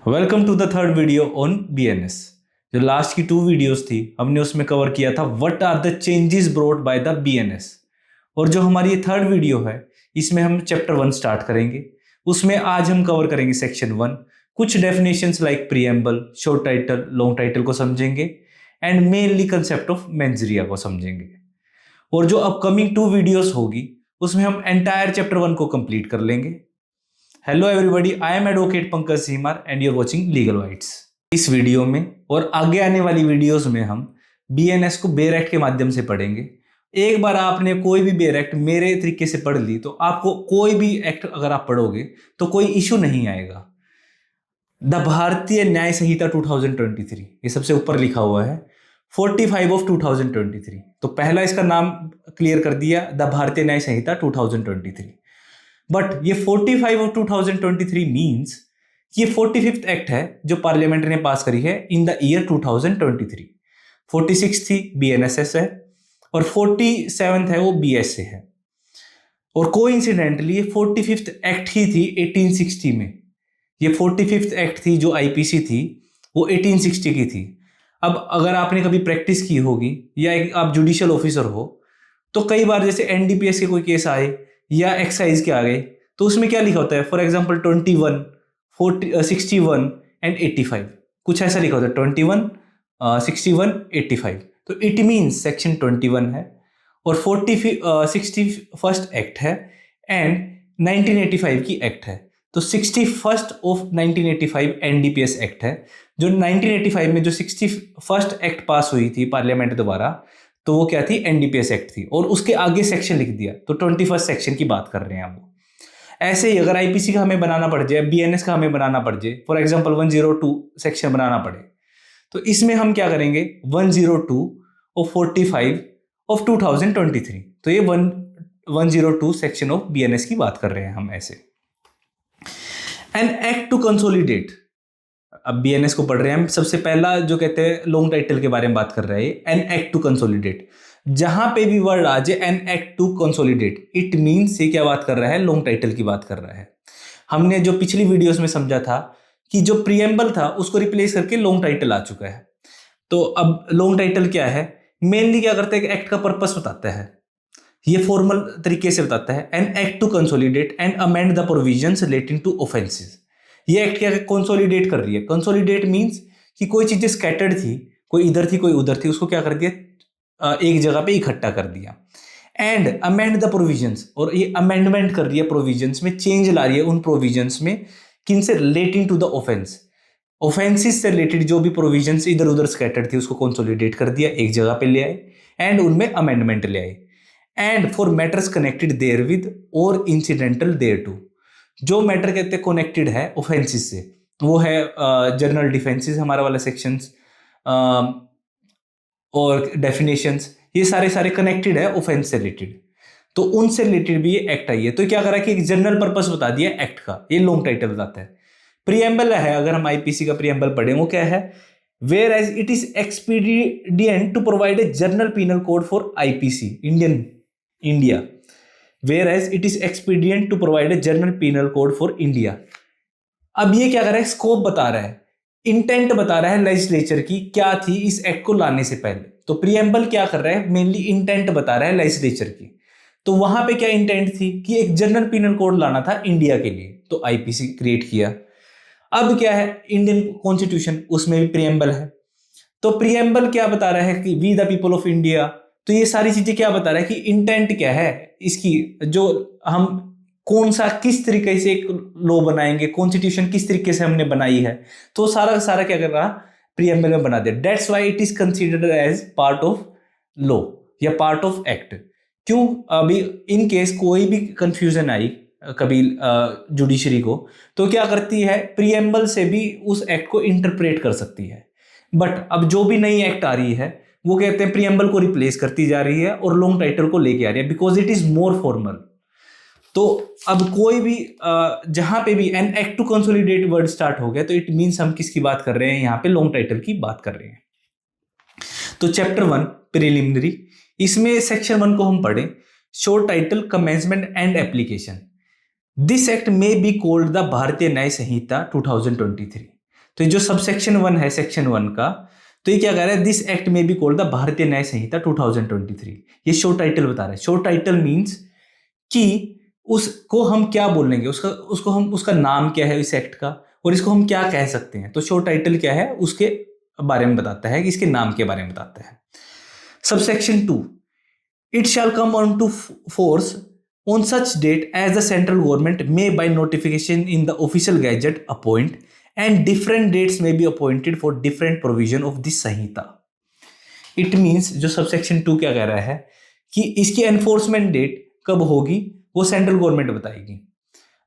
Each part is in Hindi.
Welcome to the third video on BNS. जो लास्ट की 2 वीडियोस थी हमने उसमें कवर किया था what are the changes brought by the BNS, और जो हमारी ये थर्ड वीडियो है इसमें हम चैप्टर 1 स्टार्ट करेंगे। उसमें आज हम कवर करेंगे सेक्शन 1, कुछ definitions like preamble, short title, long title को समझेंगे and mainly concept of mens rea को समझेंगे। और जो अपकमिंग 2 वीडियोस होगी उसमें हम एंटायर चैप्टर 1 को कंप्लीट कर लेंगे। Hello everybody, I am advocate Pankaj Seemar and you are watching Legal Bites. इस वीडियो में और आगे आने वाली वीडियोस में हम बीएनएस को बेयर एक्ट के माध्यम से पढ़ेंगे। एक बार आपने कोई भी बेयर एक्ट मेरे तरीके से पढ़ ली तो आपको कोई भी एक्ट अगर आप पढ़ोगे तो कोई इशू नहीं आएगा। द भारतीय न्याय संहिता 2023, ये सबसे ऊपर लिखा हुआ है 45 ऑफ 2023। तो पहला इसका नाम क्लियर कर दिया, द भारतीय न्याय संहिता 2023। बट ये 45 ऑफ 2023 मीन्स ये 45th एक्ट है जो पार्लियामेंट ने पास करी है इन द ईयर 2023। 46 थी बीएनएसएस है और 47th है वो बीएस से है। और कोइंसिडेंटली ये 45th एक्ट ही थी 1860 में। ये 45th एक्ट थी जो आईपीसी थी वो 1860 की थी। अब अगर आपने कभी प्रैक्टिस की होगी या आप जुडिशियल ऑफिसर हो तो कई बार जैसे एनडीपीएस के कोई केस आए या एक्साइज के आ गए तो उसमें क्या लिखा होता है, फॉर एग्जांपल 21, 61 एंड 85, कुछ ऐसा लिखा होता है 21, 61, 85। तो इट मीन्स सेक्शन 21 है और 61st एक्ट है एंड 1985 की एक्ट है। तो 61st ऑफ 1985 एनडीपीएस एक्ट है। जो 1985 में जो 61st एक्ट पास हुई थी पार्लियामेंट द्वारा तो वो क्या थी, एनडीपीएस एक्ट थी, और उसके आगे सेक्शन लिख दिया तो 21st सेक्शन की बात कर रहे हैं हम। ऐसे ही अगर आईपीसी का हमें बनाना पड़ जाए, बीएनएस का हमें बनाना पड़ जाए, फॉर एग्जांपल 102 सेक्शन बनाना पड़े तो इसमें हम क्या करेंगे 102 और 45 ऑफ 2023। तो ये 102 सेक्शन ऑफ बीएनएस की बात कर रहे हैं हम। ऐसे एन एक्ट टू कंसोलिडेट, अब बीएनएस को पढ़ रहे हैं हम। सबसे पहला जो कहते हैं लॉन्ग टाइटल के बारे में बात कर रहे हैं, एन एक्ट टू कंसोलिडेट। जहां पे भी वर्ड आ जाए an act to consolidate, it means ये क्या बात कर रहा है, लॉन्ग टाइटल की बात कर रहा है। हमने जो पिछली वीडियोस में समझा था कि जो प्रीएम्बल था उसको रिप्लेस करके लॉन्ग टाइटल आ चुका है। तो अब लॉन्ग टाइटल क्या है, मेनली क्या करता है, एक्ट का पर्पस बताता है, ये फॉर्मल तरीके से बताता है। An act to consolidate and amend the provisions relating to offences. ये एक्ट क्या कंसोलिडेट कर रही है। कंसोलिडेट मींस कि कोई चीजें स्कैटर्ड थी, कोई इधर थी कोई उधर थी, उसको क्या कर दिया एक जगह पे इकट्ठा कर दिया। एंड अमेंड द प्रोविजंस, और ये अमेंडमेंट कर रही है प्रोविजंस में, चेंज ला रही है उन प्रोविजंस में, किन से, relating to the offence, offences से रिलेटेड जो भी प्रोविजंस इधर उधर स्कैटर्ड थी उसको कंसोलिडेट कर दिया, एक जगह पे ले आए एंड उनमें अमेंडमेंट ले आए। And for matters connected therewith और इंसिडेंटल देयर टू, जो मैटर कहते हैं कनेक्टेड है ऑफेंसेस से, वो है जनरल डिफेंसेस हमारा वाला सेक्शंस और डेफिनेशंस, ये सारे कनेक्टेड है ऑफेंस से रिलेटेड। तो उनसे रिलेटेड भी ये एक्ट आई है। तो क्या करा कि एक जनरल पर्पस बता दिया एक्ट का, ये लॉन्ग टाइटल बताता है। प्रीएम्बल है, अगर हम आईपीसी का प्रीएम्बल पढ़े वो क्या है, whereas it is expedient to provide a general penal code for IPC India, whereas it is expedient to provide a general penal code for India. अब ये क्या कर रहा है, स्कोप बता रहा है, इंटेंट बता रहा है लेजिस्लेचर की क्या थी इस एक्ट को लाने से पहले। तो प्रीएम्बल क्या कर रहा है, मेनली इंटेंट बता रहा है लेजिस्लेचर की। तो वहां पे क्या इंटेंट थी कि एक जनरल पीनल कोड लाना था इंडिया के लिए, तो आईपीसी क्रिएट किया। अब क्या है, इंडियन कॉन्स्टिट्यूशन, उसमें भी प्रीएम्बल है। तो प्रीएम्बल क्या बता रहा है कि we the people of India. तो ये सारी चीजें क्या बता रहा है कि इंटेंट क्या है इसकी, जो हम कौन सा किस तरीके से एक लॉ बनाएंगे, कॉन्स्टिट्यूशन किस तरीके से हमने बनाई है, तो सारा क्या कर रहा, प्रीएम्बल में बना दिया। That's why it is considered as part of law या पार्ट ऑफ एक्ट। क्यों, अभी इन केस कोई भी कंफ्यूजन आई कभी जुडिशरी को, तो क्या करती है, प्रीएम्बल से भी उस एक्ट को इंटरप्रेट कर सकती है। बट अब जो भी नई एक्ट आ रही है वो कहते हैं प्रीएम्बल को रिप्लेस करती जा रही है और लॉन्ग टाइटल को लेके आ रही है, because it is more formal. तो अब कोई भी जहां पे भी an act to consolidate word start हो गया तो इट मीन्स हम किसकी बात कर रहे हैं, यहाँ पे लॉन्ग टाइटल की बात कर रहे हैं। तो चैप्टर 1 प्रिलिमिनरी, इसमें सेक्शन 1 को हम पढ़ें, show title, commencement and application. This act में बी कॉल्ड द भारतीय न्याय संहिता 2023। तो ये जो सबसेक्शन 1 है सेक्शन 1 का, तो ये क्या कह रहा है, दिस एक्ट में बी कॉल्ड द भारतीय न्याय संहिता 2023। ये शो टाइटल बता रहा है। शो टाइटल मीन्स कि उसको हम क्या बोलेंगे, उसका नाम क्या है इस एक्ट का, और इसको हम क्या कह सकते हैं। तो शो टाइटल क्या है उसके बारे में बताता है, इसके नाम के बारे में बताता है। Subsection 2, it shall come on to force on such date as the central government may by notification in the official gazette appoint, and different dates may be appointed for different provision of this Samhita. It means जो सबसेक्शन 2 क्या कह रहा है कि इसकी एनफोर्समेंट डेट कब होगी वो सेंट्रल गवर्नमेंट बताएगी।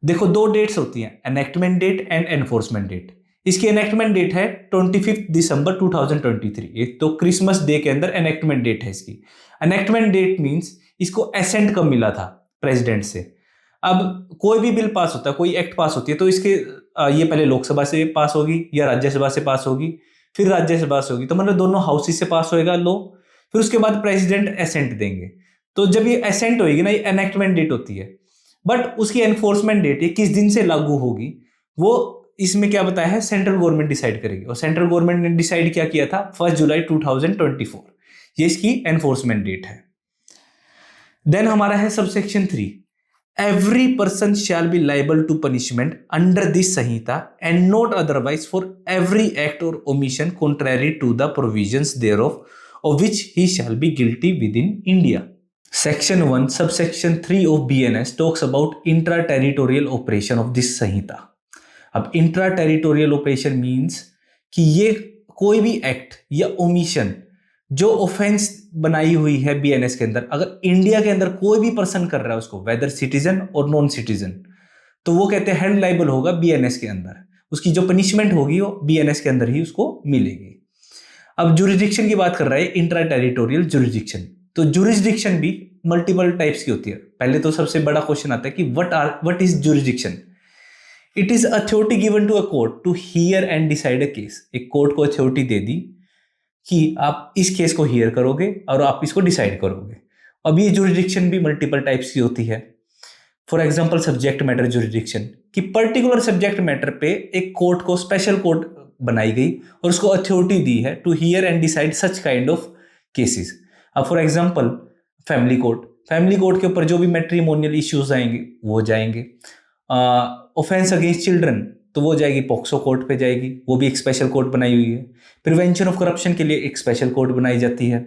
देखो 2 डेट्स होती हैं, enactment date and enforcement date. इसकी एनेक्टमेंट डेट है 25 दिसंबर 2023। एक तो क्रिसमस डे के अंदर एनेक्टमेंट डेट है इसकी। एनेक्टमेंट डेट मीन्स इसको एसेंट कब मिला था प्रेसिडेंट से। अब कोई भी बिल पास होता है, कोई एक्ट पास होती है, तो इसके ये पहले लोकसभा से पास होगी या राज्यसभा से पास होगी, फिर राज्यसभा से होगी, तो मतलब दोनों हाउसेस से पास होएगा लो, फिर उसके बाद प्रेसिडेंट एसेंट देंगे। तो जब ये एसेंट होगी ना, ये एनेक्टमेंट डेट होती है। बट उसकी एनफोर्समेंट डेट ये किस दिन से लागू होगी वो इसमें क्या बताया है, सेंट्रल गवर्नमेंट डिसाइड करेगी। और सेंट्रल गवर्नमेंट ने डिसाइड क्या किया था, 1 जुलाई 2024, ये इसकी एनफोर्समेंट डेट है। देन हमारा है subsection 3, every person shall be liable to punishment under this Sanhita and not otherwise for every act or omission contrary to the provisions thereof of which he shall be guilty within India. Section 1 subsection 3 of BNS talks about intra-territorial operation of this संहिता। अब intra-territorial operation means कि ये कोई भी एक्ट या ओमिशन जो ऑफेंस बनाई हुई है बीएनएस के अंदर, अगर इंडिया के अंदर कोई भी पर्सन कर रहा है उसको, weather citizen or non citizen, तो वो कहते हैं हेल्ड लाइबल होगा बीएनएस के अंदर। उसकी जो पनिशमेंट होगी वो बीएनएस के अंदर ही उसको मिलेगी। अब जुरिडिक्शन की बात कर रहा है, इंट्रा टेरिटोरियल जुरिडिक्शन। तो जुरिडिक्शन भी मल्टीपल टाइप्स की होती है। पहले तो सबसे बड़ा क्वेश्चन आता है कि what is jurisdiction. It is authority given to a court to hear and decide a case. एक कोर्ट को अथॉरिटी दे दी कि आप इस केस को हियर करोगे और आप इसको डिसाइड करोगे। अब ये जुरिडिक्शन भी मल्टीपल टाइप्स की होती है। For example subject matter jurisdiction, कि पर्टिकुलर सब्जेक्ट मैटर पे एक कोर्ट को स्पेशल कोर्ट बनाई गई और उसको अथॉरिटी दी है to hear and decide such kind of cases. अब फॉर एग्जांपल फैमिली कोर्ट के ऊपर जो भी मैट्रिमोनियल इश्यूज आएंगे वो जाएंगे। ऑफेंस अगेंस्ट चिल्ड्रन तो वो जाएगी पॉक्सो कोर्ट पे जाएगी, वो भी एक स्पेशल कोर्ट बनाई हुई है। प्रिवेंशन ऑफ करप्शन के लिए एक स्पेशल कोर्ट बनाई जाती है।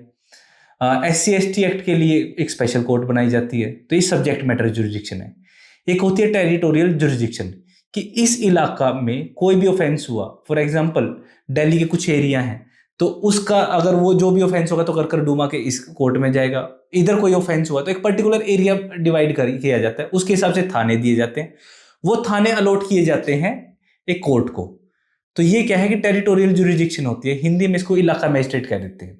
SC/ST एक्ट के लिए एक स्पेशल कोर्ट बनाई जाती है। तो ये सब्जेक्ट मैटर जुरिडिक्शन है। एक होती है टेरिटोरियल जुरिडिक्शन, कि इस इलाका में कोई भी ऑफेंस हुआ, फॉर एग्जांपल दिल्ली के कुछ एरिया हैं, तो उसका अगर वो जो भी ऑफेंस होगा तो कर डूमा के इस कोर्ट में जाएगा। इधर कोई ऑफेंस हुआ तो एक पर्टिकुलर एरिया डिवाइड किया जाता है, उसके हिसाब से थाने दिए जाते हैं, वो थाने अलॉट किए जाते हैं एक कोर्ट को। तो ये क्या है कि टेरिटोरियल जुरिडिक्शन होती है, हिंदी में इसको इलाका मजिस्ट्रेट कह देते हैं।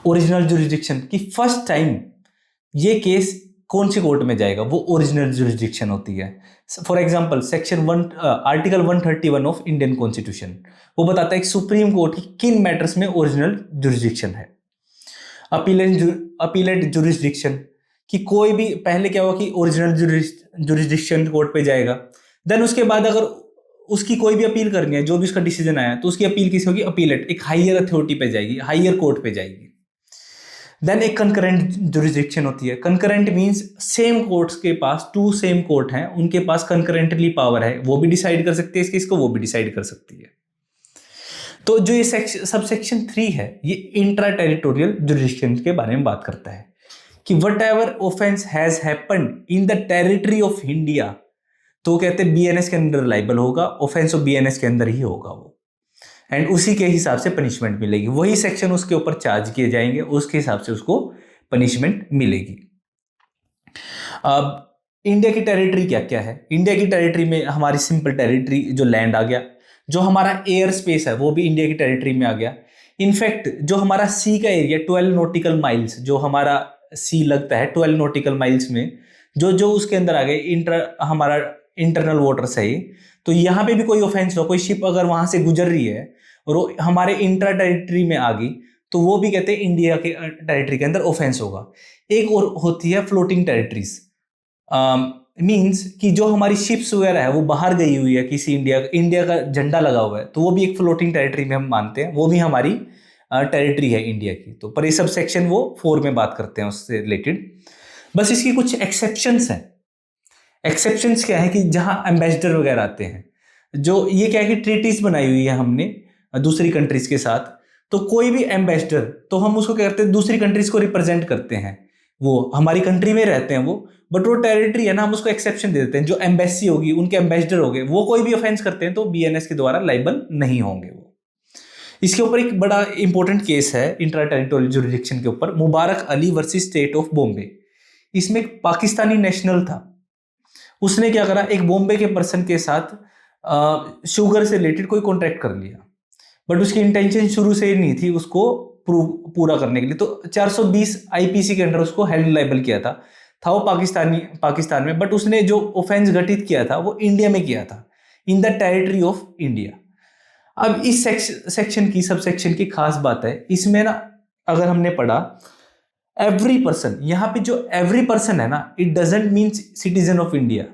ओरिजिनल जुरिडिक्शन, कि फर्स्ट टाइम ये केस कौन सी कोर्ट में जाएगा, वो ओरिजिनल जुरिडिक्शन होती है। For example section 1 article 131 of Indian constitution, वो बताता है कि सुप्रीम कोर्ट की किन मैटर्स में ओरिजिनल जुरिडिक्शन है। अपीलेट जुरिडिक्शन, कि कोई भी पहले क्या हुआ कि ओरिजिनल जुरिडिक्शन कोर्ट पे जाएगा, देन उसके बाद अगर उसकी कोई भी अपील करनी है, जो भी उसका डिसीजन आया, तो उसकी अपील किसी होगी, अपीलेट एक हायर अथॉरिटी पे जाएगी, हायर कोर्ट पे जाएगी। देन एक कंकरेंट जुरिडिक्शन होती है। कंकरेंट मींस सेम कोर्ट्स के पास 2 सेम कोर्ट हैं, उनके पास कंकरेंटली पावर है, वो भी डिसाइड कर सकती है इस केस को, वो भी डिसाइड कर सकती है। तो जो ये सबसेक्शन 3 है, ये इंट्रा टेरिटोरियल जुरिडिक्शन के बारे में बात करता है कि what ever offence has happened in the territory of India, तो कहते हैं बीएनएस के अंदर लाइबल होगा, ऑफेंस ऑफ बीएनएस के अंदर ही होगा वो, एंड उसी के हिसाब से पनिशमेंट मिलेगी। वही सेक्शन उसके ऊपर चार्ज किए जाएंगे, उसके हिसाब से उसको पनिशमेंट मिलेगी। अब इंडिया की टेरिटरी क्या क्या है। इंडिया की टेरिटरी में हमारी सिंपल टेरिटरी जो लैंड आ गया, जो हमारा एयर स्पेस है वो भी इंडिया की टेरिटरी में आ गया। इनफैक्ट जो हमारा सी का एरिया 12 नॉटिकल माइल्स, जो हमारा सी लगता है 12 नॉटिकल माइल्स में, जो उसके अंदर आ गए, हमारा इंटरनल वाटर्स है ये। तो यहाँ पे भी कोई ऑफेंस हो, कोई शिप अगर वहां से गुजर रही है और वो हमारे इंट्रा टेरिटरी में आ गई, तो वो भी कहते हैं इंडिया के टेरिटरी के अंदर ऑफेंस होगा। एक और होती है फ्लोटिंग टेरिटरीज, मींस कि जो हमारी शिप्स वगैरह है वो बाहर गई हुई है, किसी इंडिया का झंडा लगा हुआ है, तो वो भी एक फ्लोटिंग टेरिटरी में हम मानते हैं, वो भी हमारी टेरिटरी है इंडिया की। तो पर ये सब सेक्शन वो 4 में बात करते हैं उससे रिलेटेड। बस इसकी कुछ एक्सेप्शंस हैं। एक्सेप्शंस क्या है कि जहां एम्बेसडर वगैरह आते हैं, जो ये क्या है कि ट्रीटीज बनाई हुई है हमने दूसरी कंट्रीज के साथ, तो कोई भी एम्बेसडर, तो हम उसको क्या करते हैं, दूसरी कंट्रीज को रिप्रेजेंट करते हैं, वो हमारी कंट्री में रहते हैं वो, बट वो टेरिटरी है ना, हम उसको एक्सेप्शन दे देते हैं। जो एम्बेसी होगी, उनके एम्बेसडर हो गए, वो कोई भी ऑफेंस करते हैं तो बीएनएस के द्वारा लाइबल नहीं होंगे वो। इसके ऊपर एक बड़ा इंपॉर्टेंट केस है इंट्रा टेरिटोरियल जुरिडिक्शन के ऊपर, Mubarak Ali versus state of Bombay. इसमें एक पाकिस्तानी नेशनल था, उसने क्या करा, एक बॉम्बे के पर्सन के साथ शुगर से रिलेटेड कोई कॉन्ट्रैक्ट कर लिया, बट उसकी इंटेंशन शुरू से ही नहीं थी उसको पूरा करने के लिए। तो 420 आईपीसी के अंडर उसको हेल्ड लाइबल किया था वो पाकिस्तान में, बट उसने जो ऑफेंस घटित किया था वो इंडिया में किया था, in the territory of India. अब इस सेक्शन की, सब सेक्शन की खास बात है इसमें ना, अगर हमने पढ़ा एवरी पर्सन, यहां पे जो एवरी पर्सन है ना, it doesn't mean citizen of India.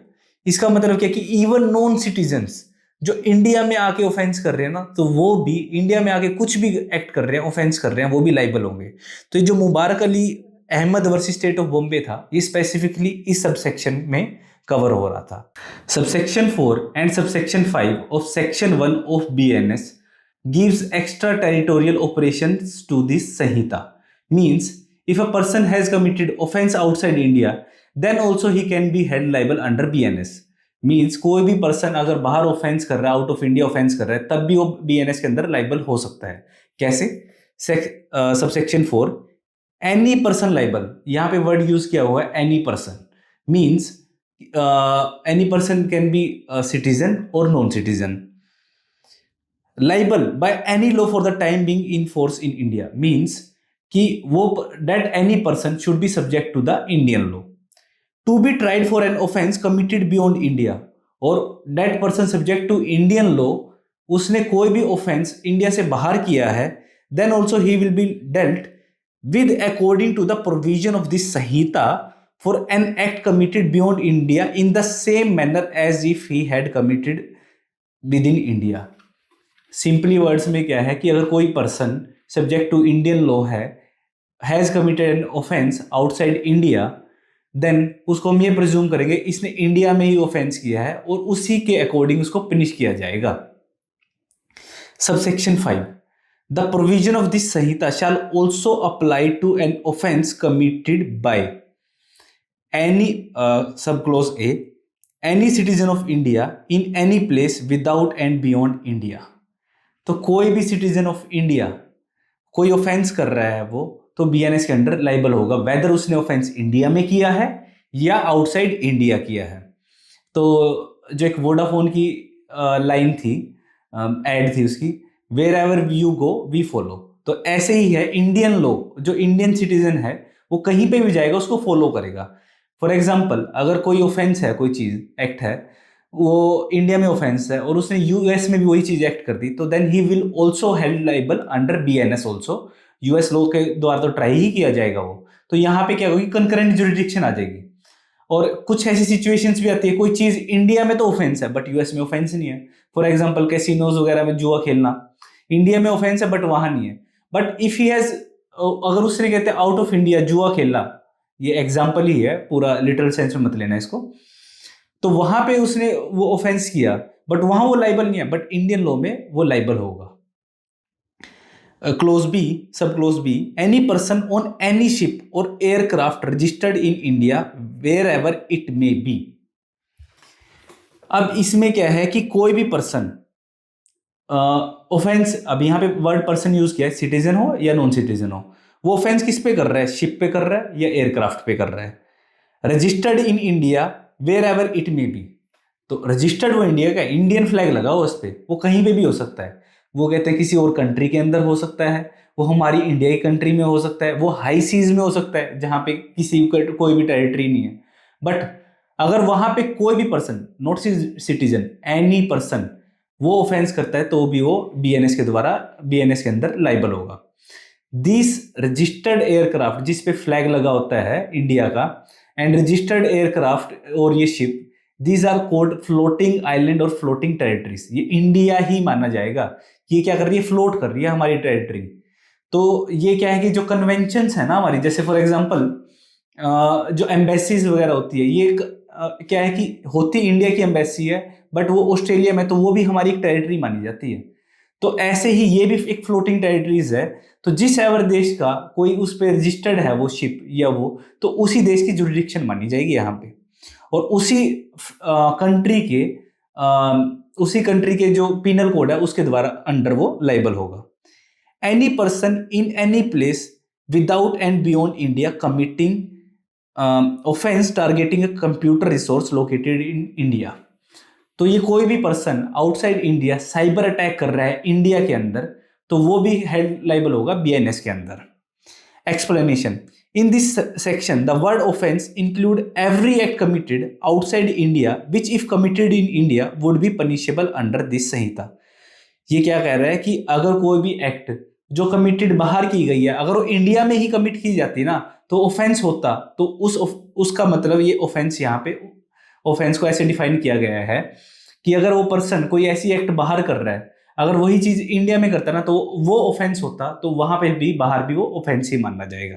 इसका मतलब क्या कि इवन नॉन सिटीजन्स जो इंडिया में आके ऑफेंस कर रहे हैं ना, तो वो भी इंडिया में आके कुछ भी एक्ट कर रहे हैं, ऑफेंस कर रहे हैं, वो भी लाइबल होंगे। तो ये जो Mubarak Ali Ahmad versus state of Bombay था, ये स्पेसिफिकली इस सबसेक्शन में कवर हो रहा था। Subsection 4 and subsection 5 of section 1 of BNS gives extra territorial operations to this Sanhita. Means if a person has committed offense outside India, then also he can be held liable under BNS. Means कोई भी पर्सन अगर बाहर ऑफेंस कर रहा है, आउट ऑफ इंडिया ऑफेंस कर रहा है, तब भी वो बीएनएस के अंदर लाइबल हो सकता है। कैसे? सबसेक्शन 4 एनी पर्सन लाइबल, यहां पे वर्ड यूज किया हुआ है any person, means any person can be citizen or non citizen, liable by any law for the time being in force in India, means कि वो that any person should be subject to the Indian law to be tried for an offense committed beyond India, और that person subject to Indian law, उसने कोई भी offense इंडिया से बाहर किया है, then also he will be dealt with according to the provision of this Sanhita for an act committed beyond India in the same manner as if he had committed within India. Simply words में क्या है कि अगर कोई person subject to Indian law है, has committed an offence outside India, then उसको हम ये प्रिज्यूम करेंगे इसने इंडिया में ही ऑफेंस किया है और उसी के अकॉर्डिंग उसको पनिश किया जाएगा। Subsection 5 the provision of this Sanhita shall also apply to an offence committed by any, sub clause A, any citizen of India in any place without and beyond India. तो कोई भी सिटीजन ऑफ इंडिया कोई ऑफेंस कर रहा है वो, तो बीएनएस के अंडर लाइबल होगा, वेदर उसने ऑफेंस इंडिया में किया है या आउटसाइड इंडिया किया है। तो जो एक वोडाफोन की लाइन थी, एड थी उसकी, wherever you go we follow, तो ऐसे ही है इंडियन लॉ, जो इंडियन सिटीजन है वो कहीं पे भी जाएगा उसको फॉलो करेगा। फॉर एग्जाम्पल, अगर कोई ऑफेंस है, कोई चीज एक्ट है, वो इंडिया में ऑफेंस है और उसने यूएस में भी वही चीज एक्ट कर दी, तो then he will also held liable under BNS also. US law के द्वारा तो ट्राई ही किया जाएगा वो, तो यहाँ पे क्या होगी, कंकरेंट जुरिडिक्शन आ जाएगी। और कुछ ऐसी सिचुएशंस भी आती है, कोई चीज इंडिया में तो ऑफेंस है बट यूएस में ऑफेंस नहीं है। फॉर एग्जांपल कैसीनोज वगैरह में जुआ खेलना, इंडिया में ऑफेंस है बट वहां नहीं है, बट इफ ही हैज, अगर उसने कहते हैं आउट ऑफ इंडिया जुआ खेलना, ये एग्जाम्पल ही है, पूरा लिटरल सेंस में मत लेना इसको, तो वहां पे उसने वो ऑफेंस किया बट वहां वो लाइबल नहीं है, बट इंडियन लॉ में वो लाइबल होगा। Clause B, sub clause B, any person on any ship or aircraft registered in India wherever it may be. अब इसमें क्या है कि कोई भी पर्सन ऑफेंस, अब यहां पे वर्ड पर्सन यूज किया है, सिटीजन हो या नॉन सिटीजन हो, वो ऑफेंस किस पे कर रहा है, शिप पे कर रहा है या एयरक्राफ्ट पे कर रहा है। Registered in India wherever it may be, तो रजिस्टर्ड वो इंडिया का, इंडियन फ्लैग लगा हो उस पर, वो कहीं पे भी हो सकता है। वो कहते हैं किसी और कंट्री के अंदर हो सकता है, वो हमारी इंडिया की कंट्री में हो सकता है, वो हाई सीज में हो सकता है जहां पे किसी कोई भी टेरिटरी नहीं है। बट अगर वहां पे कोई भी person, not citizen, any person वो ऑफेंस करता है, तो भी वो बीएनएस के द्वारा, बीएनएस के अंदर लाइबल होगा। दिस रजिस्टर्ड एयरक्राफ्ट, जिस पे फ्लैग लगा होता है इंडिया का, एंड रजिस्टर्ड एयरक्राफ्ट और ये ship, these are called floating island और फ्लोटिंग टेरिटरीज। ये इंडिया ही माना जाएगा कि ये क्या कर रही है, फ्लोट कर रही है हमारी टेरिटरी। तो ये क्या है कि जो कन्वेंशंस है ना हमारी, जैसे फॉर एग्जांपल जो एम्बेसीज वगैरह होती है, ये क्या है कि होती इंडिया की एम्बेसी है, बट वो ऑस्ट्रेलिया में, तो वो भी हमारी एक टेरिटरी मानी जाती है। तो ऐसे ही ये भी एक फ्लोटिंग टेरिटरीज है। तो जिस एवर देश का कोई उस पर रजिस्टर्ड है वो शिप या वो, तो उसी देश की जुरिडिक्शन मानी जाएगी यहाँ पे, और उसी कंट्री के जो पिनल कोड है उसके द्वारा अंडर वो लाइबल होगा। Any person in any place without and beyond India committing offence targeting a computer resource located in India. तो ये कोई भी person outside India cyber attack कर रहा है इंडिया के अंदर, तो वो भी हेड लाइबल होगा बीएनएस के अंदर। Explanation, in this section the word offense include every act committed outside India which if committed in India would be punishable under this संहिता। ये क्या कह रहा है कि अगर कोई भी एक्ट जो कमिटेड बाहर की गई है, अगर वो इंडिया में ही कमिट की जाती ना तो ऑफेंस होता, तो उसका मतलब ये ऑफेंस, यहाँ पे ऑफेंस को ऐसे डिफाइन किया गया है कि अगर वो पर्सन कोई ऐसी एक्ट बाहर कर रहा है, अगर वही चीज इंडिया में करता ना तो वो ऑफेंस होता, तो वहां पे भी बाहर भी वो ऑफेंस ही माना जाएगा।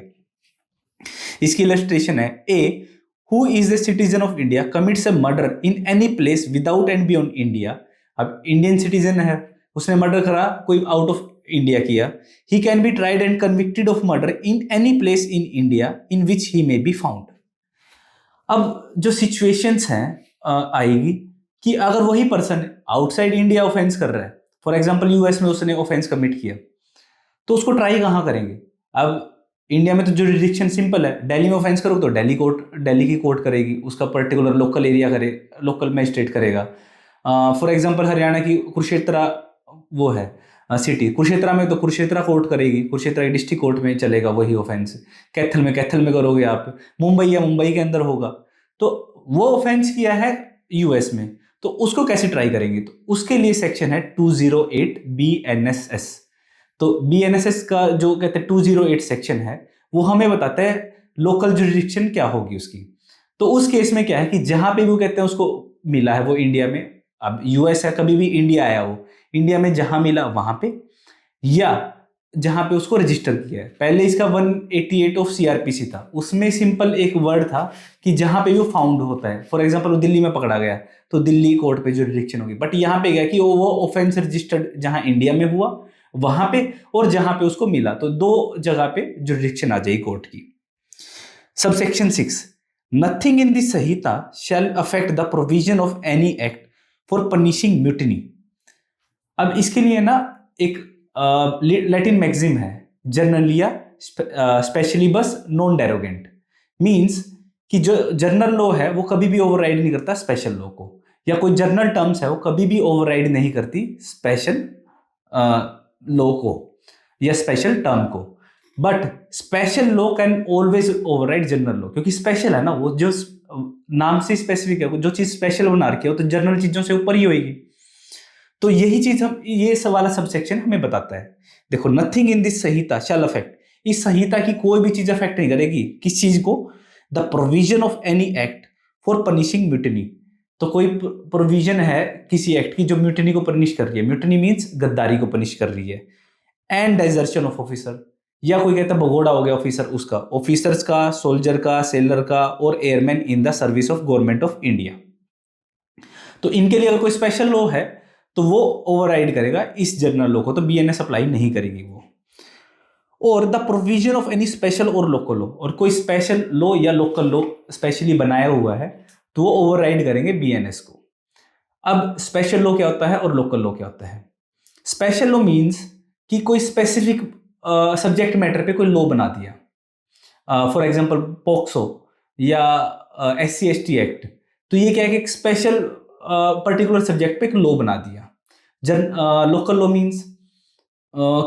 इसकी इलस्ट्रेशन है, A who is the citizen of India commits a murder in any place without and beyond India. अब इंडियन सिटीजन है, उसने मर्डर करा, कोई आउट ऑफ इंडिया किया, he can be tried and convicted of murder in any place in India in which he may be found. अब जो सिचुएशंस हैं आएगी कि अगर वही पर्सन आउटसाइड इंडिया ऑफेंस कर रहा है, फॉर एग्जांपल यूएस में उसने ऑफेंस कमिट किया, तो उसको ट्राई कहाँ करेंगे। अब इंडिया में तो जुरिडिक्शन सिंपल है, दिल्ली में ऑफेंस करो तो दिल्ली की कोर्ट करेगी, उसका पर्टिकुलर लोकल एरिया करे, लोकल मैजिस्ट्रेट करेगा। फॉर एग्जांपल हरियाणा की कुरुक्षेत्र वो है सिटी, कुरुक्षेत्रा में तो कुरुक्षेत्रा कोर्ट करेगी, कुरुक्षेत्रा की डिस्ट्रिक्ट कोर्ट में चलेगा वही ऑफेंस। कैथल में करोगे आप, मुंबई या मुंबई के अंदर होगा, तो वो ऑफेंस किया है यूएस में, तो उसको कैसे ट्राई करेंगे। तो उसके लिए सेक्शन है 208 BNSS। तो BNSS का जो कहते हैं 208 सेक्शन है, वो हमें बताता है लोकल जुरिडिक्शन क्या होगी उसकी। तो उस केस में क्या है कि जहां पे वो कहते हैं उसको मिला है वो इंडिया में, अब यूएस है, कभी भी इंडिया आया हो, इंडिया में जहां मिला वहां पे, या जहां पे उसको रजिस्टर किया है। पहले इसका 188 ऑफ CRPC था, उसमें सिंपल एक वर्ड था कि जहां पे वो फाउंड होता है। फॉर एग्जांपल वो दिल्ली में पकड़ा गया तो दिल्ली कोर्ट पे जुरिडिक्शन होगी, बट यहाँ पे गया कि वो ऑफेंस रजिस्टर्ड जहां इंडिया में हुआ वहां पे, और जहां पे उसको मिला, तो दो जगह पे जुरिडिक्शन आ जाएगी कोर्ट की। Subsection 6, nothing in this Sanhita shall affect the provision of any act for punishing mutiny. अब इसके लिए ना एक लैटिन मैक्सिम है, जर्नलिया स्पेशलिबस नॉन डेरोगेंट, मीन्स कि जो जर्नल लॉ है वो कभी भी ओवरराइड नहीं करता स्पेशल लॉ को, या कोई जर्नल टर्म्स है वो कभी भी ओवरराइड नहीं करती स्पेशल लॉ को या स्पेशल टर्म को। But special law can always override general law, क्योंकि स्पेशल है ना, वो जो नाम से स्पेसिफिक है, जो चीज स्पेशल बना रखी है वो तो जनरल चीजों से ऊपर ही होगी। तो यही चीज हम, ये वाला सबसेक्शन हमें बताता है। देखो, nothing in this Sanhita shall affect, इस संहिता की कोई भी चीज अफेक्ट नहीं करेगी किस चीज को, the provision of any act for punishing mutiny. तो कोई प्रोविजन है किसी एक्ट की जो म्यूटिनी को पनिश कर रही है, म्यूटिनी मीन्स गद्दारी को पनिश कर रही है, एंड डेजर्शन ऑफ ऑफिसर, या कोई कहता है भगोड़ा हो गया ऑफिसर, उसका, ऑफिसर्स का, सोल्जर का, सेलर का और airman in the service of government of India. तो इनके लिए अगर कोई स्पेशल लॉ है तो वो ओवरराइड करेगा इस जनरल लॉ को, तो बीएनएस अप्लाई नहीं करेगी वो। और the provision of any special और लोकल लॉ, और कोई स्पेशल लॉ या लोकल लॉ स्पेशली बनाया हुआ है तो वो ओवरराइड करेंगे बीएनएस को। अब स्पेशल लॉ क्या होता है और लोकल लॉ क्या होता है। स्पेशल लॉ मीन्स कि कोई स्पेसिफिक सब्जेक्ट मैटर पे कोई लॉ बना दिया, फॉर एग्जांपल पॉक्सो या SC/ST एक्ट, तो ये क्या है कि एक स्पेशल पर्टिकुलर सब्जेक्ट पे एक लॉ बना दिया। लोकल लॉ मीन्स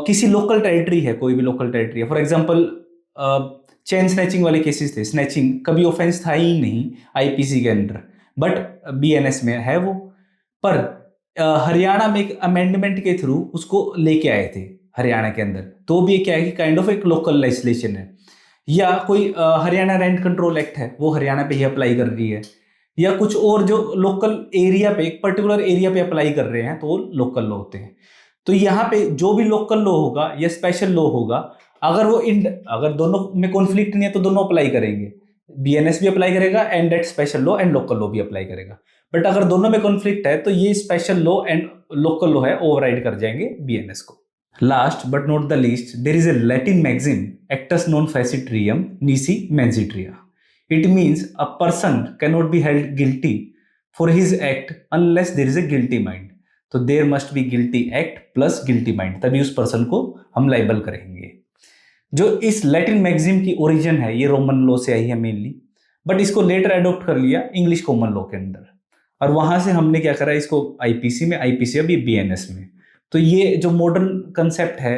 किसी लोकल टेरिटरी है, कोई भी लोकल टेरिटरी है, फॉर एग्जांपल चेन स्नैचिंग वाले केसेस थे, स्नैचिंग कभी ऑफेंस था ही नहीं IPC के अंदर, बट BNS में है वो। पर हरियाणा में एक अमेंडमेंट के थ्रू उसको लेके आए थे, हरियाणा के अंदर, तो भी क्या है कि काइंड ऑफ एक लोकल लेजिस्लेशन है। या कोई हरियाणा रेंट कंट्रोल एक्ट है, वो हरियाणा पे ही अप्लाई कर रही है, या कुछ और जो लोकल एरिया पे, एक पर्टिकुलर एरिया पे अप्लाई कर रहे हैं, तो वो लोकल लॉ होते हैं। तो यहाँ पे जो भी लोकल लॉ होगा या स्पेशल लॉ होगा, अगर वो अगर दोनों में कॉन्फ्लिक्ट नहीं है तो दोनों अप्लाई करेंगे, बीएनएस भी अप्लाई करेगा and that special law and local law भी अप्लाई करेगा। बट अगर दोनों में कॉन्फ्लिक्ट है तो ये special law and local law है ओवरराइड कर जाएंगे बीएनएस को। Last but not the least, there is a Latin maxim, actus non facit reum, nisi mensit rea. It means a person cannot be held guilty for his act unless there is a guilty mind. तो there must be guilty act plus guilty mind, तभी उस पर्सन को हम लाइबल करेंगे। जो इस लैटिन मैक्सिम की ओरिजिन है, ये रोमन लॉ से आई है मेनली, बट इसको लेटर अडॉप्ट कर लिया इंग्लिश कॉमन लॉ के अंदर, और वहां से हमने क्या करा, इसको आईपीसी में, आईपीसी अभी बीएनएस में। तो ये जो मॉडर्न कंसेप्ट है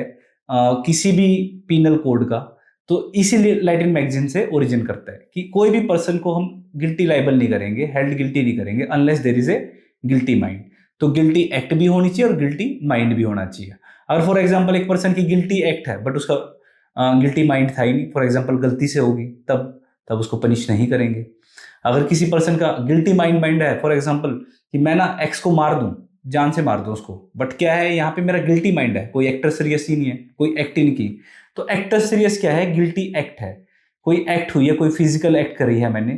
किसी भी पीनल कोड का, तो इसीलिए लैटिन मैगजीन से ओरिजिन करता है कि कोई भी पर्सन को हम गिल्टी लाइबल नहीं करेंगे, हेल्ड गिल्टी नहीं करेंगे unless there is a guilty mind. तो गिल्टी एक्ट भी होनी चाहिए और गिल्टी माइंड भी होना चाहिए। अगर फॉर एग्जांपल एक पर्सन की गिल्टी एक्ट है बट उसका गिल्टी माइंड था ही नहीं, फॉर एग्जांपल गलती से होगी, तब उसको पनिश नहीं करेंगे। अगर किसी पर्सन का गिल्टी माइंड है, फॉर एग्जांपल कि मैं ना एक्स को मार दूं, जान से मार दो उसको, बट क्या है यहाँ पे मेरा गिल्टी माइंड है, कोई एक्टर सीरियस ही नहीं है, कोई एक्ट ही नहीं की। तो एक्टर सीरियस क्या है, गिल्टी एक्ट है, कोई एक्ट हुई है, कोई फिजिकल एक्ट करी है मैंने,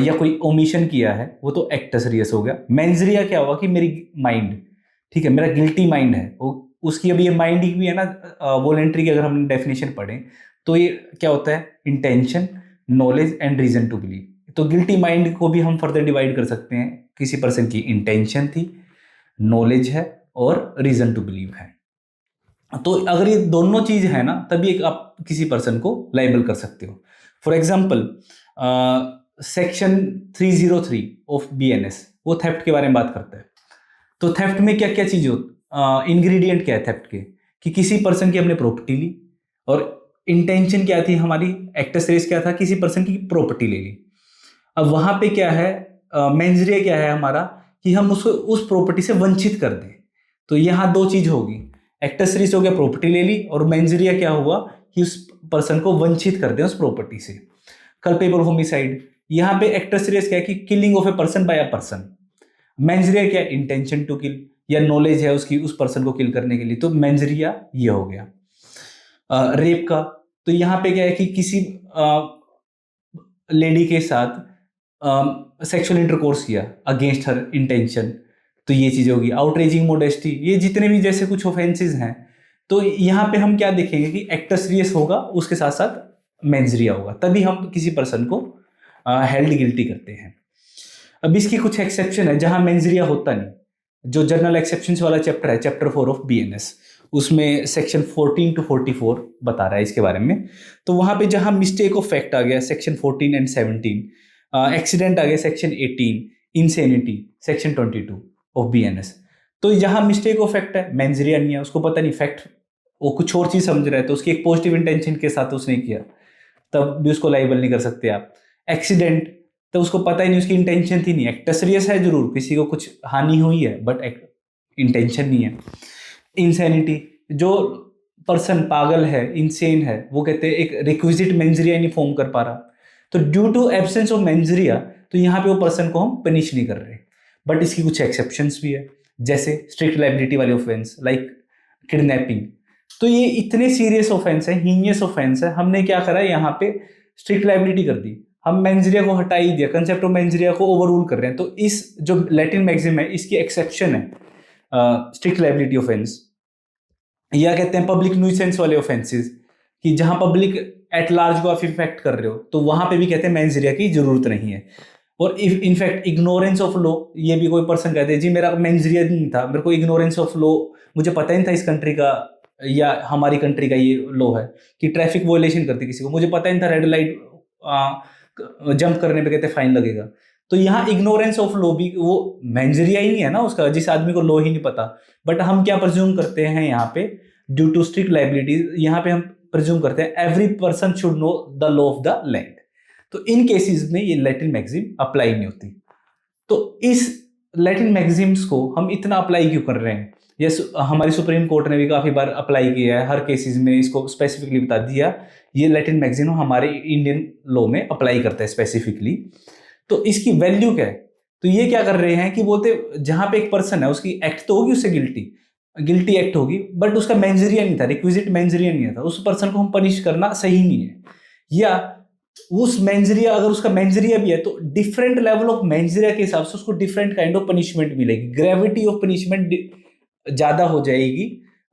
या कोई ओमिशन किया है, वो तो एक्टर सीरियस हो गया। मेंजरिया क्या हुआ कि मेरी माइंड, ठीक है, मेरा गिल्टी माइंड है, उसकी अभी ये माइंड ही भी है ना वॉलेंट्री की, अगर हमने डेफिनेशन पढ़े तो ये क्या होता है, intention, knowledge and reason to believe. तो गिल्टी माइंड को भी हम फर्दर डिवाइड कर सकते हैं, किसी पर्सन की इंटेंशन थी, नॉलेज है और रीजन टू बिलीव है। तो अगर ये दोनों चीज है ना, तभी आप किसी पर्सन को लाइबल कर सकते हो। For example section 303 of BNS वो थेफ्ट के बारे में बात करता है। तो थेफ्ट में क्या क्या चीज हो, इंग्रेडिएंट क्या है थेफ्ट के, कि किसी पर्सन की हमने प्रॉपर्टी ली, और इंटेंशन क्या थी हमारी, एक्टस रेस क्या था, किसी पर्सन की प्रॉपर्टी ले ली। अब वहां पे क्या है, मेंजरिया क्या है हमारा, कि हम उसको उस प्रॉपर्टी से वंचित कर दें। तो यहाँ दो चीज होगी, एक्टस रेस हो गया प्रॉपर्टी ले ली, और मेंजरिया क्या हुआ कि उस पर्सन को वंचित कर दें उस प्रॉपर्टी से। कल्पेबल होमिसाइड, यहाँ पे एक्टस रेस क्या है कि killing of a person by a person. मेंजरिया क्या है, इंटेंशन टू किल, या नॉलेज है उसकी उस पर्सन को किल करने के लिए, तो मेंजरिया ये हो गया। रेप का, तो यहाँ पे क्या है कि किसी लेडी के साथ सेक्सुअल इंटरकोर्स किया अगेंस्ट हर इंटेंशन, तो ये चीज होगी। आउटरेजिंग मोडेस्टी, ये जितने भी जैसे कुछ ऑफेंसेस हैं, तो यहाँ पे हम क्या देखेंगे कि एक्टर सीरियस होगा, उसके साथ साथ मेंजरिया होगा, तभी हम किसी पर्सन को हेल्ड गिल्टी करते हैं। अब इसकी कुछ एक्सेप्शन है जहां मेंजरिया होता नहीं, जो जर्नल एक्सेप्शंस वाला चैप्टर है, चैप्टर 4 ऑफ बीएनएस, उसमें सेक्शन 14 to 44 बता रहा है इसके बारे में। तो वहां पे जहां मिस्टेक ऑफ फैक्ट आ गया सेक्शन 14 एंड 17, एक्सीडेंट आ गया section 18, insanity section 22 of BNS, तो यहाँ मिस्टेक ऑफ फैक्ट है, मेंजरिया नहीं है, उसको पता नहीं फैक्ट, वो कुछ और चीज समझ रहा है, तो उसकी एक पॉजिटिव इंटेंशन के साथ उसने किया, तब भी उसको लाइबल नहीं कर सकते आप। एक्सीडेंट, तो उसको पता ही नहीं, उसकी इंटेंशन थी नहीं, एक्टर सीरियस है जरूर, किसी को कुछ हानि हुई है, बट इंटेंशन नहीं है। इंसैनिटी, जो पर्सन पागल है, इंसेन है, वो कहते हैं एक रिक्विजिट मेंजरिया नहीं फॉर्म कर पा रहा, तो due to absence of mens rea, तो यहाँ पे वो पर्सन को हम पनिश नहीं कर रहे। बट इसकी कुछ एक्सेप्शंस भी है, जैसे स्ट्रिक्ट लाइबिलिटी वाले ऑफेंस लाइक किडनैपिंग। तो ये इतने सीरियस ऑफेंस है, हीनियस ऑफेंस है, हमने क्या करा, यहाँ पे स्ट्रिक्ट लाइबिलिटी कर दी, हम मेंजरिया को हटा ही दिया, कंसेप्ट ऑफ मेंजरिया को ओवररूल कर रहे हैं। तो इस जो लैटिन मैक्सिम है, इसकी एक्सेप्शन है स्ट्रिक्ट लाइबिलिटी ऑफेंस, या कहते हैं पब्लिक न्यूसेंस वाले ऑफेंसेस, कि जहां पब्लिक एट लार्ज को आप इफेक्ट कर रहे हो, तो वहां पे भी कहते हैं मेंजरिया की जरूरत नहीं है। और इनफैक्ट इग्नोरेंस ऑफ लॉ, ये भी कोई पर्सन कहते हैं जी मेरा मेंजरिया नहीं था, मेरे को इग्नोरेंस ऑफ लॉ, मुझे पता ही नहीं था इस कंट्री का या हमारी कंट्री का ये लॉ है कि ट्रैफिक वॉयलेशन करती किसी को, मुझे पता ही नहीं था रेड लाइट जंप करने पे कहते फाइन लगेगा। तो यहाँ इग्नोरेंस ऑफ लॉ भी वो मेंजरिया ही नहीं है ना उसका, जिस आदमी को लॉ ही नहीं पता। बट हम क्या प्रिज्यूम करते हैं यहाँ पे, ड्यू टू स्ट्रिक्ट लाइबिलिटीज, यहाँ पे हम प्रिज्यूम करते हैं every person should know the law of the land. तो इन केसेस में ये लैटिन मैक्सिम अप्लाई नहीं होती। तो इस लैटिन मैक्सिम्स को हम इतना अप्लाई क्यों कर रहे हैं, हमारी सुप्रीम कोर्ट ने भी काफ़ी बार अप्लाई किया है, हर केसेस में इसको स्पेसिफिकली बता दिया। ये लैटिन मैक्सिमम हमारे इंडियन लॉ में अप्लाई करता है स्पेसिफिकली। तो इसकी वैल्यू क्या है? तो ये क्या कर रहे हैं कि बोलते जहां पे एक पर्सन है उसकी एक्ट तो होगी, उससे गिल्टी एक्ट होगी, बट उसका मेंजरिया नहीं था, रिक्विजिट मेंजरिया नहीं था, उस पर्सन को हम पनिश करना सही नहीं है। या उस मेंजरिया, अगर उसका मेंजरिया भी है तो डिफरेंट लेवल ऑफ मेंजरिया के हिसाब से उसको डिफरेंट काइंड ऑफ पनिशमेंट मिलेगी, ग्रेविटी ऑफ पनिशमेंट ज्यादा हो जाएगी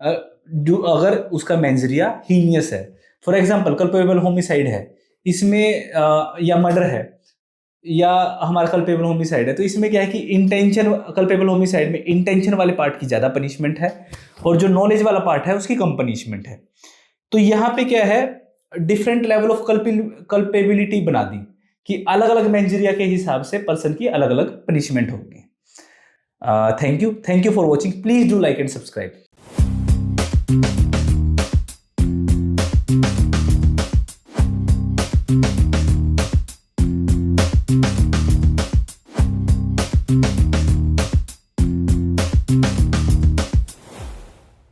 अगर उसका मेंजरिया हीनियस है। फॉर एग्जाम्पल कल्पेबल होमिसाइड है इसमें, या मर्डर है, या हमारा कल्पेबल होमिसाइड है, तो इसमें क्या है कि इंटेंशन, कल्पेबल होमिसाइड में इंटेंशन वाले पार्ट की ज्यादा पनिशमेंट है और जो नॉलेज वाला पार्ट है उसकी कम पनिशमेंट है। तो यहाँ पे क्या है, डिफरेंट लेवल ऑफ कल्पेबिलिटी बना दी कि अलग अलग मेंजरिया के हिसाब से पर्सन की अलग अलग पनिशमेंट होगी। Thank you for watching, please do like and subscribe.